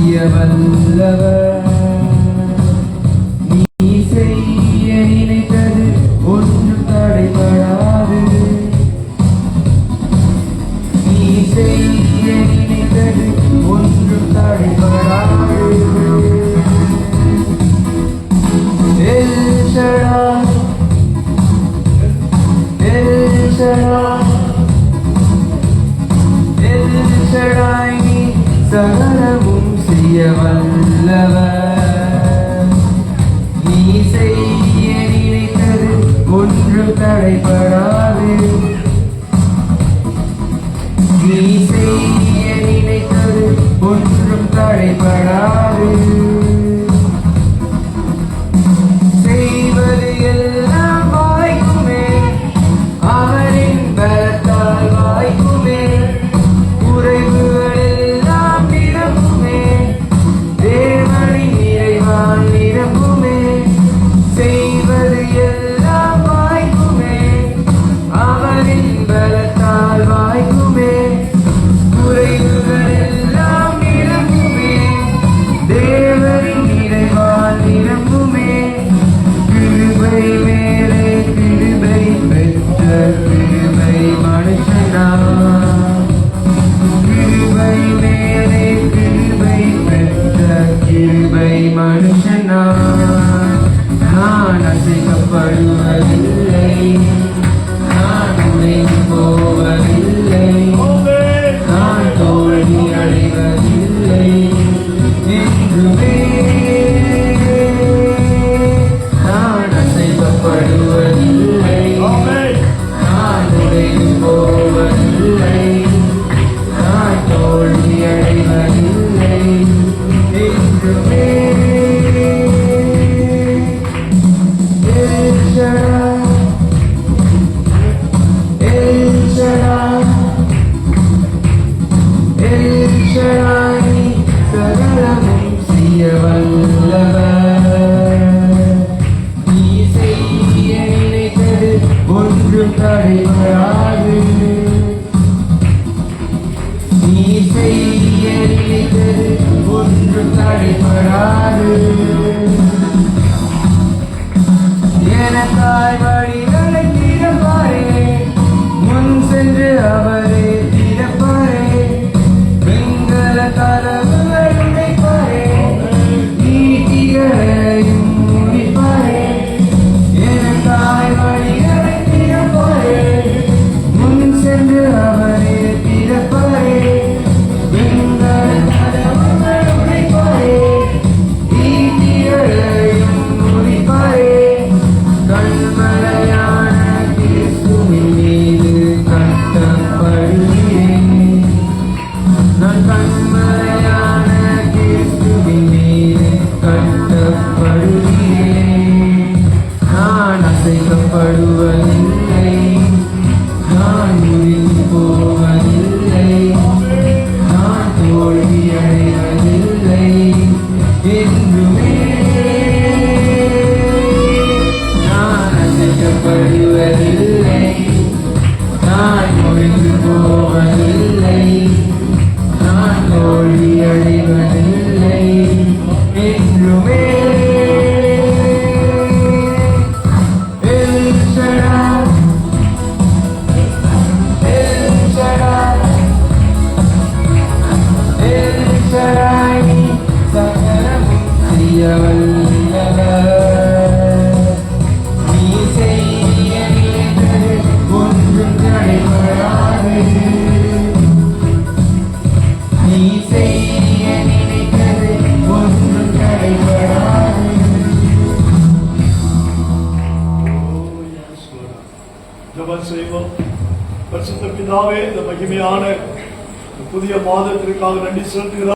செய்ய வல்லவர். நீ செய்ய நினைத்தது ஒன்றும் தடைபடாது. நீ செய்ய நினைத்தது ஒன்றும் தடைபடாது. El Shaddai, El Shaddai, El Shaddai, நீ சகலமும் செய்ய வல்லவர். நீ செய்ய நினைத்தது ஒன்றும் தடைபடாது. நீ செய்ய நினைத்தது ஒன்றும் தடைபடாது. செய்வது எல்லாம் வாய்க்குமே, அவரின் பலத்தால் வாய்க்குமே. குறைவுகள் எல்லாம் நிரம்புமே, தேவனின் நிறைவால் நிரம்புமே. செய்வது எல்லாம் வாய்க்குமே, அவரின் பலத்தால் வாய்க்குமே. குறைவுகள் எல்லாம் நிரம்புமே, தேவனின் நிறைவால் நிரம்புமே. கிருபை மேலே கிருபை பெற்ற கிருபை மனுஷனா. கிருபை மேலே கிருபை பெற்ற கிருபை மனுஷனா. நான் அசைக்கப்படுவதில்லை, நான் உடைந்து போவதில்லை, நான் தோல்வி அடைவதில்லை. என்றுமே நான் அசைக்கப்படுவதில்லை, நான் உடைந்து போவதில்லை, நான் தோல்வி அடைவதில்லை. என்றுமே L Shaddai, El Shaddai, El Shaddai, சகலமும் செய்ய வல்லவர். நீ செய்ய நினைத்தது ஒன்றும் தடைபடாது. நீ செய்ய நினைத்தது ஒன்றும் தடைபடாது. எனக்காய் வழிகளை திறப்பாரே, முன் சென்று அவரே திறப்பாரே. வெண்கல கதவுகள் உடைப்பாரே, ஈட்டிகளையும் முடிப்பாரே. எனக்காய் வழிகளை திறப்பாரே, முன் சென்று அவரே திறப்பாரே. வெண்கல கதவுகள் உடைப்பாரே, ஈட்டிகளையும் முடிப்பாரே. கண்மலையான கிறிஸ்துவின் மீது கட்டப்படுகிறேன். நான் கண்மலையான கிறிஸ்துவின் மீது கட்டப்படுகிறேன். நான் அசைக்கப்படுவதில்லை, நான் முறிந்து போவதில்லை, நான் தோல்வி அடைவதில்லை. என்றுமே நான் அசைக்கப்படுவதில்லை, நான் முறிந்து போவதில்லை, நான் தோல்வி அடைவதில்லை. என்றுமே L Shaddai, El Shaddai, El Shaddai, சகலமும் செய்ய வல்லவர். நீ செய்ய நினைத்தது ஒன்றும் தடைபடாது. நீ செய்ய நினைத்தது ஒன்றும் தடைபடாது. ஜெபம் செய்வோம். பரிசுத்த பிதாவே, இந்த மகிமையான புதிய மாதத்திற்காக நன்றி செலுத்துகிறோம்.